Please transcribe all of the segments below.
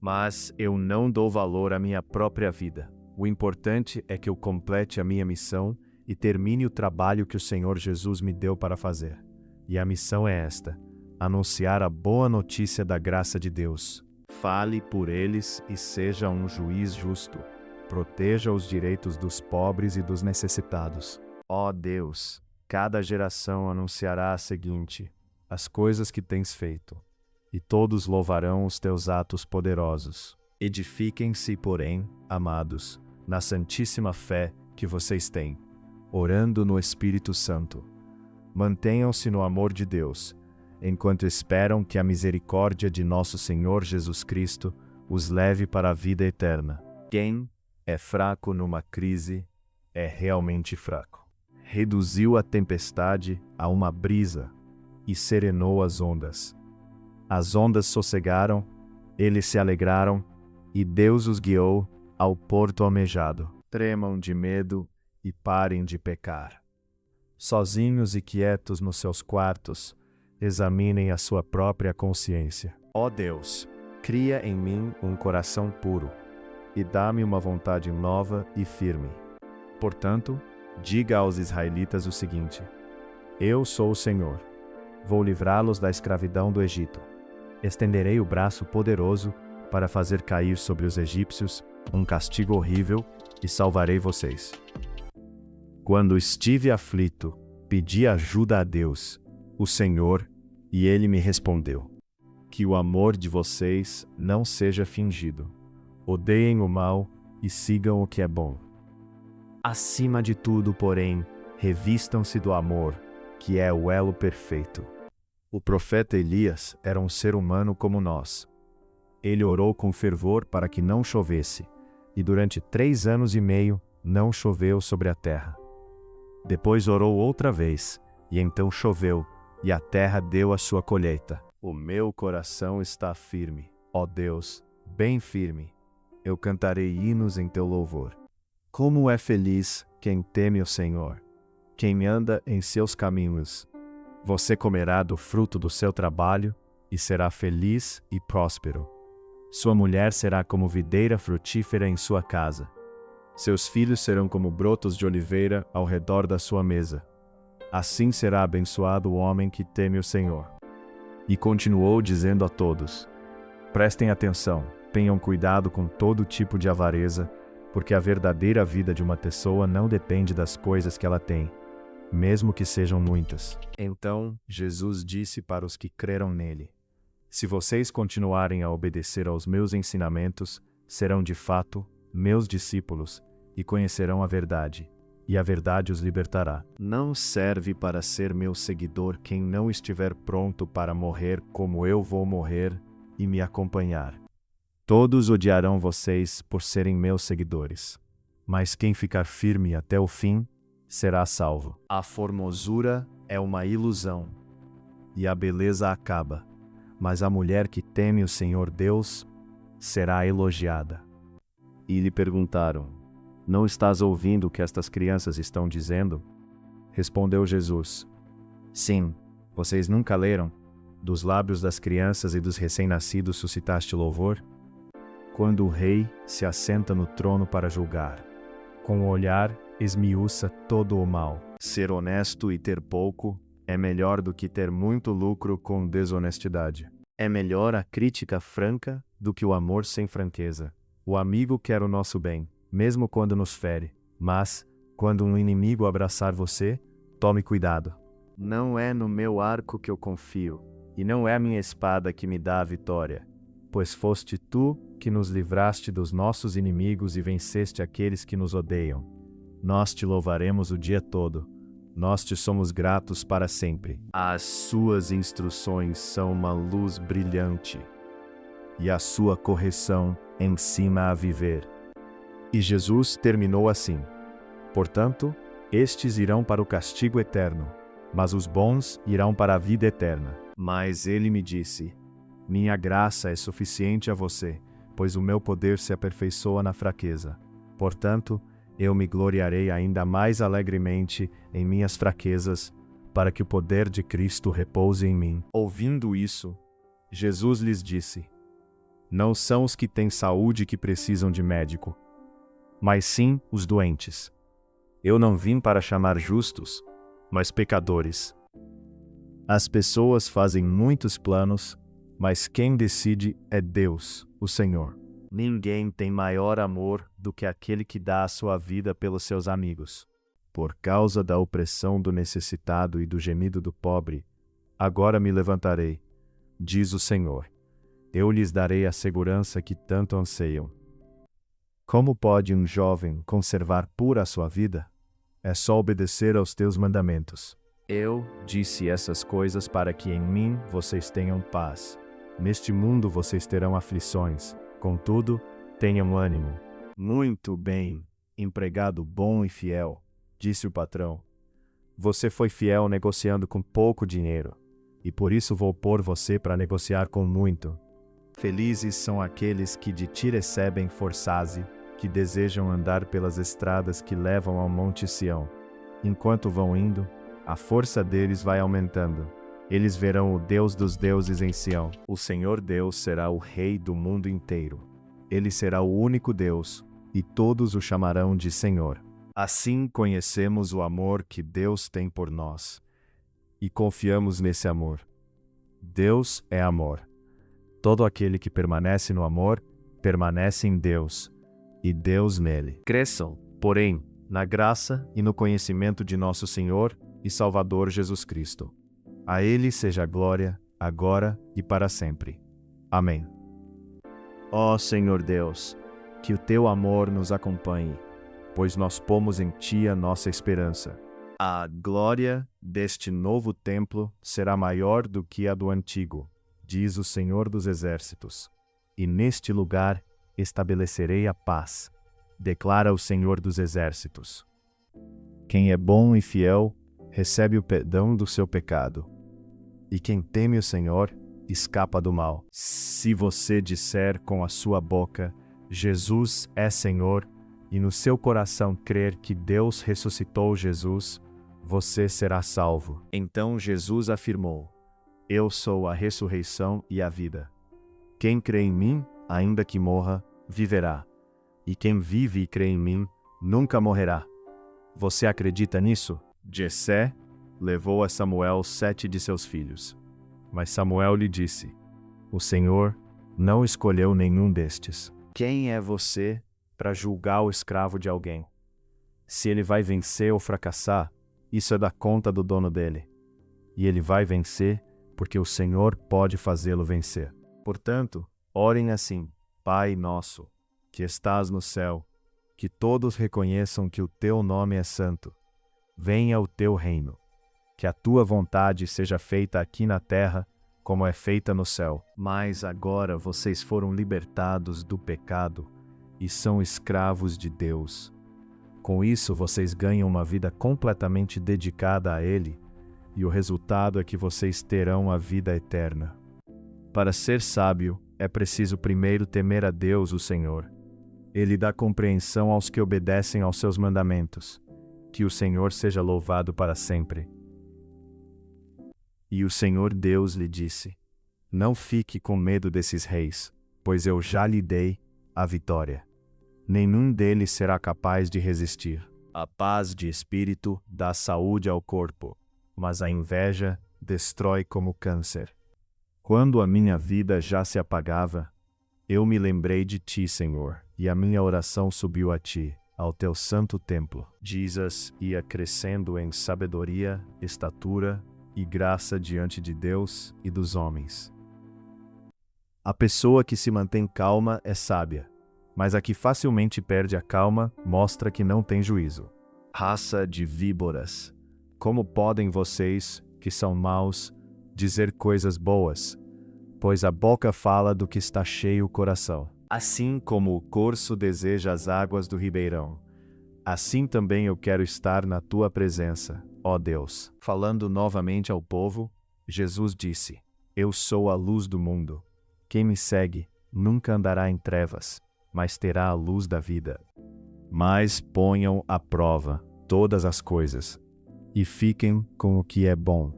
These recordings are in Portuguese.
Mas eu não dou valor à minha própria vida. O importante é que eu complete a minha missão e termine o trabalho que o Senhor Jesus me deu para fazer. E a missão é esta: anunciar a boa notícia da graça de Deus. Fale por eles e seja um juiz justo. Proteja os direitos dos pobres e dos necessitados. Ó Deus, cada geração anunciará a seguinte: as coisas que tens feito, e todos louvarão os teus atos poderosos. Edifiquem-se, porém, amados, na santíssima fé que vocês têm, orando no Espírito Santo. Mantenham-se no amor de Deus, enquanto esperam que a misericórdia de nosso Senhor Jesus Cristo os leve para a vida eterna. Quem é fraco numa crise é realmente fraco. Reduziu a tempestade a uma brisa e serenou as ondas. As ondas sossegaram, eles se alegraram, e Deus os guiou ao porto almejado. Tremam de medo e parem de pecar. Sozinhos e quietos nos seus quartos, examinem a sua própria consciência. Ó Deus, cria em mim um coração puro, e dá-me uma vontade nova e firme. Portanto, diga aos israelitas o seguinte: eu sou o Senhor. Vou livrá-los da escravidão do Egito. Estenderei o braço poderoso para fazer cair sobre os egípcios um castigo horrível e salvarei vocês. Quando estive aflito, pedi ajuda a Deus, o Senhor, e Ele me respondeu. Que o amor de vocês não seja fingido. Odeiem o mal e sigam o que é bom. Acima de tudo, porém, revistam-se do amor, que é o elo perfeito. O profeta Elias era um ser humano como nós. Ele orou com fervor para que não chovesse, e durante 3 anos e meio não choveu sobre a terra. Depois orou outra vez, e então choveu, e a terra deu a sua colheita. O meu coração está firme, ó Deus, bem firme. Eu cantarei hinos em teu louvor. Como é feliz quem teme o Senhor, quem anda em seus caminhos. Você comerá do fruto do seu trabalho e será feliz e próspero. Sua mulher será como videira frutífera em sua casa. Seus filhos serão como brotos de oliveira ao redor da sua mesa. Assim será abençoado o homem que teme o Senhor. E continuou dizendo a todos: prestem atenção, tenham cuidado com todo tipo de avareza, porque a verdadeira vida de uma pessoa não depende das coisas que ela tem, mesmo que sejam muitas. Então, Jesus disse para os que creram nele: se vocês continuarem a obedecer aos meus ensinamentos, serão de fato meus discípulos e conhecerão a verdade, e a verdade os libertará. Não serve para ser meu seguidor quem não estiver pronto para morrer como eu vou morrer e me acompanhar. Todos odiarão vocês por serem meus seguidores, mas quem ficar firme até o fim será salvo. A formosura é uma ilusão, e a beleza acaba, mas a mulher que teme o Senhor Deus será elogiada. E lhe perguntaram: não estás ouvindo o que estas crianças estão dizendo? Respondeu Jesus: sim, vocês nunca leram? Dos lábios das crianças e dos recém-nascidos suscitaste louvor? Quando o rei se assenta no trono para julgar, com o olhar esmiuça todo o mal. Ser honesto e ter pouco é melhor do que ter muito lucro com desonestidade. É melhor a crítica franca do que o amor sem franqueza. O amigo quer o nosso bem, mesmo quando nos fere, mas, quando um inimigo abraçar você, tome cuidado. Não é no meu arco que eu confio, e não é a minha espada que me dá a vitória, pois foste tu que nos livraste dos nossos inimigos e venceste aqueles que nos odeiam. Nós te louvaremos o dia todo, nós te somos gratos para sempre. As suas instruções são uma luz brilhante, e a sua correção ensina a viver. E Jesus terminou assim: portanto, estes irão para o castigo eterno, mas os bons irão para a vida eterna. Mas ele me disse: minha graça é suficiente a você, pois o meu poder se aperfeiçoa na fraqueza. Portanto, eu me gloriarei ainda mais alegremente em minhas fraquezas, para que o poder de Cristo repouse em mim. Ouvindo isso, Jesus lhes disse: Não são os que têm saúde que precisam de médico, mas sim os doentes. Eu não vim para chamar justos, mas pecadores. As pessoas fazem muitos planos, mas quem decide é Deus, o Senhor. Ninguém tem maior amor do que aquele que dá a sua vida pelos seus amigos. Por causa da opressão do necessitado e do gemido do pobre, agora me levantarei, diz o Senhor. Eu lhes darei a segurança que tanto anseiam. Como pode um jovem conservar pura a sua vida? É só obedecer aos teus mandamentos. Eu disse essas coisas para que em mim vocês tenham paz. Neste mundo vocês terão aflições, contudo, tenham ânimo. Muito bem, empregado bom e fiel, disse o patrão. Você foi fiel negociando com pouco dinheiro, e por isso vou pôr você para negociar com muito. Felizes são aqueles que de ti recebem forçase, que desejam andar pelas estradas que levam ao Monte Sião. Enquanto vão indo, a força deles vai aumentando. Eles verão o Deus dos deuses em Sião. O Senhor Deus será o Rei do mundo inteiro. Ele será o único Deus, e todos o chamarão de Senhor. Assim conhecemos o amor que Deus tem por nós, e confiamos nesse amor. Deus é amor. Todo aquele que permanece no amor, permanece em Deus, e Deus nele. Cresçam, porém, na graça e no conhecimento de nosso Senhor e Salvador Jesus Cristo. A Ele seja a glória, agora e para sempre. Amém. Ó Senhor Deus, que o Teu amor nos acompanhe, pois nós pomos em Ti a nossa esperança. A glória deste novo templo será maior do que a do antigo, diz o Senhor dos Exércitos. E neste lugar estabelecerei a paz, declara o Senhor dos Exércitos. Quem é bom e fiel, recebe o perdão do seu pecado. E quem teme o Senhor, escapa do mal. Se você disser com a sua boca, Jesus é Senhor, e no seu coração crer que Deus ressuscitou Jesus, você será salvo. Então Jesus afirmou: Eu sou a ressurreição e a vida. Quem crê em mim, ainda que morra, viverá. E quem vive e crê em mim, nunca morrerá. Você acredita nisso? Jessé levou a Samuel 7 de seus filhos. Mas Samuel lhe disse: O Senhor não escolheu nenhum destes. Quem é você para julgar o escravo de alguém? Se ele vai vencer ou fracassar, isso é da conta do dono dele. E ele vai vencer porque o Senhor pode fazê-lo vencer. Portanto, orem assim: Pai nosso, que estás no céu, que todos reconheçam que o teu nome é santo. Venha o teu reino. Que a tua vontade seja feita aqui na terra, como é feita no céu. Mas agora vocês foram libertados do pecado e são escravos de Deus. Com isso, vocês ganham uma vida completamente dedicada a Ele, e o resultado é que vocês terão a vida eterna. Para ser sábio, é preciso primeiro temer a Deus, o Senhor. Ele dá compreensão aos que obedecem aos seus mandamentos. Que o Senhor seja louvado para sempre. E o Senhor Deus lhe disse: Não fique com medo desses reis, pois eu já lhe dei a vitória. Nenhum deles será capaz de resistir. A paz de espírito dá saúde ao corpo, mas a inveja destrói como câncer. Quando a minha vida já se apagava, eu me lembrei de ti, Senhor, e a minha oração subiu a ti, ao teu santo templo. Jesus ia crescendo em sabedoria, estatura e graça diante de Deus e dos homens. A pessoa que se mantém calma é sábia, mas a que facilmente perde a calma mostra que não tem juízo. Raça de víboras, como podem vocês, que são maus, dizer coisas boas? Pois a boca fala do que está cheio o coração. Assim como o corso deseja as águas do ribeirão, assim também eu quero estar na tua presença, ó Deus. Falando novamente ao povo, Jesus disse: Eu sou a luz do mundo. Quem me segue nunca andará em trevas, mas terá a luz da vida. Mas ponham à prova todas as coisas, e fiquem com o que é bom.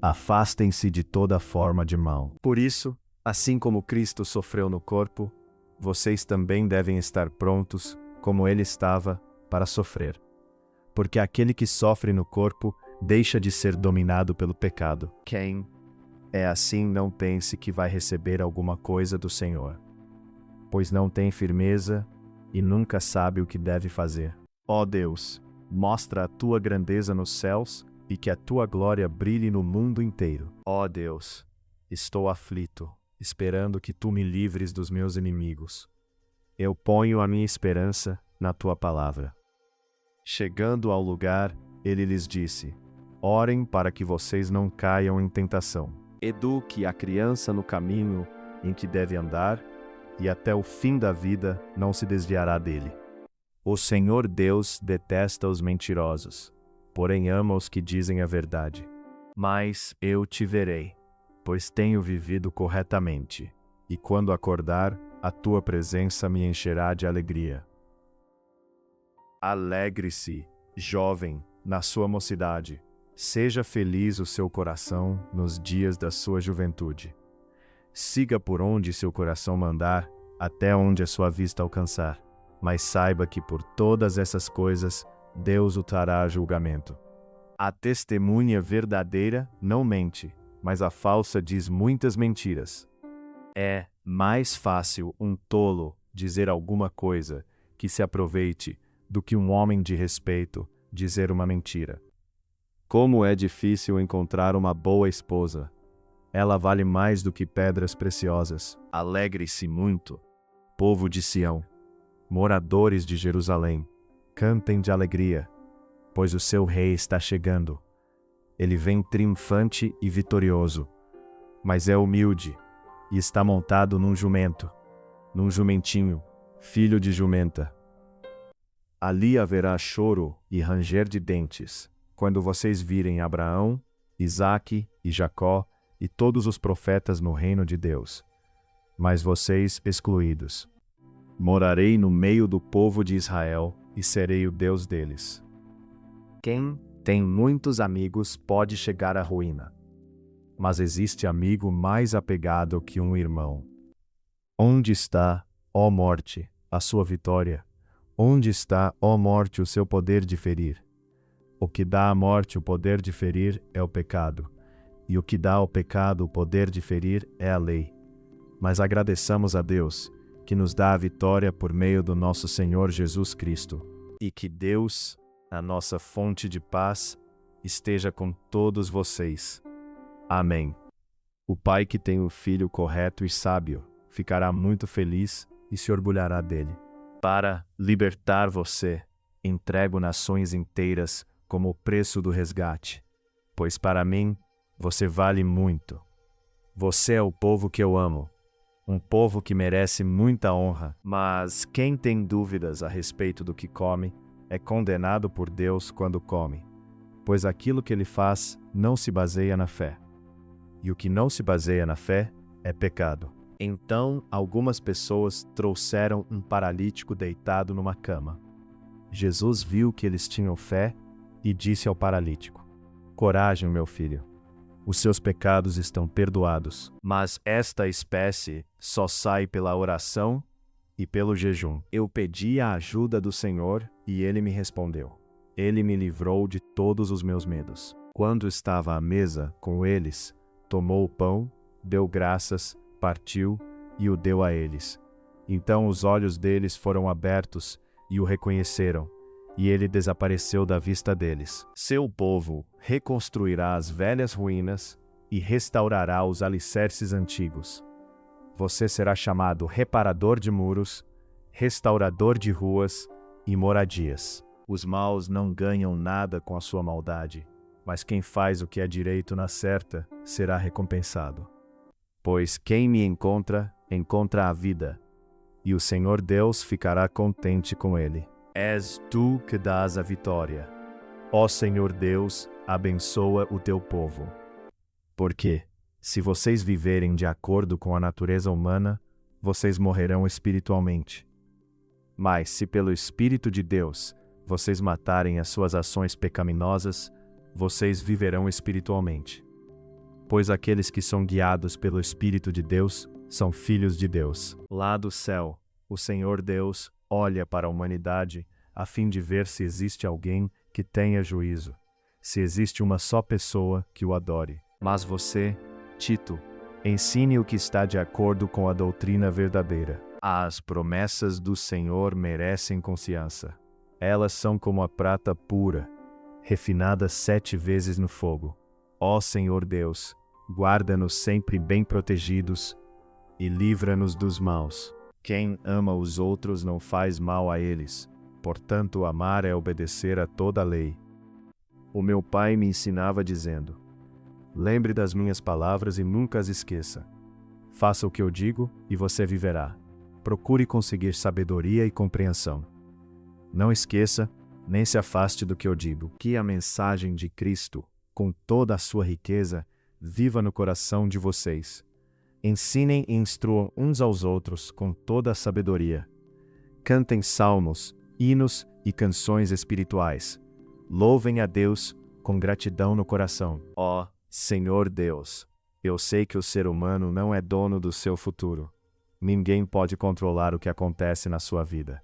Afastem-se de toda forma de mal. Por isso, Assim como Cristo sofreu no corpo, vocês também devem estar prontos, como ele estava, para sofrer. Porque aquele que sofre no corpo deixa de ser dominado pelo pecado. Quem é assim não pense que vai receber alguma coisa do Senhor, pois não tem firmeza e nunca sabe o que deve fazer. Ó Deus, mostra a tua grandeza nos céus e que a tua glória brilhe no mundo inteiro. Ó Deus, estou aflito, esperando que tu me livres dos meus inimigos. Eu ponho a minha esperança na tua palavra. Chegando ao lugar, ele lhes disse: orem para que vocês não caiam em tentação. Eduque a criança no caminho em que deve andar, e até o fim da vida não se desviará dele. O Senhor Deus detesta os mentirosos, porém ama os que dizem a verdade. Mas eu te verei, pois tenho vivido corretamente, e quando acordar, a tua presença me encherá de alegria. Alegre-se, jovem, na sua mocidade. Seja feliz o seu coração nos dias da sua juventude. Siga por onde seu coração mandar, até onde a sua vista alcançar. Mas saiba que por todas essas coisas, Deus o trará a julgamento. A testemunha verdadeira não mente, mas a falsa diz muitas mentiras. É mais fácil um tolo dizer alguma coisa que se aproveite do que um homem de respeito dizer uma mentira. Como é difícil encontrar uma boa esposa. Ela vale mais do que pedras preciosas. Alegre-se muito, povo de Sião, moradores de Jerusalém, cantem de alegria, pois o seu rei está chegando. Ele vem triunfante e vitorioso, mas é humilde e está montado num jumento, num jumentinho, filho de jumenta. Ali haverá choro e ranger de dentes, quando vocês virem Abraão, Isaque e Jacó e todos os profetas no reino de Deus, mas vocês excluídos. Morarei no meio do povo de Israel e serei o Deus deles. Quem tem muitos amigos pode chegar à ruína, mas existe amigo mais apegado que um irmão. Onde está, ó morte, a sua vitória? Onde está, ó morte, o seu poder de ferir? O que dá à morte o poder de ferir é o pecado, e o que dá ao pecado o poder de ferir é a lei. Mas agradeçamos a Deus, que nos dá a vitória por meio do nosso Senhor Jesus Cristo, e que Deus, a nossa fonte de paz, esteja com todos vocês. Amém. O pai que tem o filho correto e sábio ficará muito feliz e se orgulhará dele. Para libertar você, entrego nações inteiras como o preço do resgate, pois para mim você vale muito. Você é o povo que eu amo, um povo que merece muita honra, mas quem tem dúvidas a respeito do que come é condenado por Deus quando come, pois aquilo que ele faz não se baseia na fé. E o que não se baseia na fé é pecado. Então, algumas pessoas trouxeram um paralítico deitado numa cama. Jesus viu que eles tinham fé e disse ao paralítico: coragem, meu filho. Os seus pecados estão perdoados. Mas esta espécie só sai pela oração e pelo jejum. Eu pedi a ajuda do Senhor e ele me respondeu. Ele me livrou de todos os meus medos. Quando estava à mesa com eles, tomou o pão, deu graças, partiu e o deu a eles. Então os olhos deles foram abertos e o reconheceram, e ele desapareceu da vista deles. Seu povo reconstruirá as velhas ruínas e restaurará os alicerces antigos. Você será chamado reparador de muros, restaurador de ruas e moradias. Os maus não ganham nada com a sua maldade, mas quem faz o que é direito na certa será recompensado. Pois quem me encontra, encontra a vida, e o Senhor Deus ficará contente com ele. És tu que dás a vitória. Ó Senhor Deus, abençoa o teu povo. Porque, se vocês viverem de acordo com a natureza humana, vocês morrerão espiritualmente. Mas se pelo Espírito de Deus vocês matarem as suas ações pecaminosas, vocês viverão espiritualmente. Pois aqueles que são guiados pelo Espírito de Deus são filhos de Deus. Lá do céu, o Senhor Deus olha para a humanidade a fim de ver se existe alguém que tenha juízo, se existe uma só pessoa que o adore. Mas você, Tito, ensine o que está de acordo com a doutrina verdadeira. As promessas do Senhor merecem confiança. Elas são como a prata pura, refinada 7 vezes no fogo. Ó Senhor Deus, guarda-nos sempre bem protegidos e livra-nos dos maus. Quem ama os outros não faz mal a eles, portanto amar é obedecer a toda a lei. O meu pai me ensinava dizendo: lembre das minhas palavras e nunca as esqueça. Faça o que eu digo e você viverá. Procure conseguir sabedoria e compreensão. Não esqueça, nem se afaste do que eu digo, que a mensagem de Cristo, com toda a sua riqueza, viva no coração de vocês. Ensinem e instruam uns aos outros com toda a sabedoria. Cantem salmos, hinos e canções espirituais. Louvem a Deus com gratidão no coração. Ó Senhor Deus, eu sei que o ser humano não é dono do seu futuro. Ninguém pode controlar o que acontece na sua vida.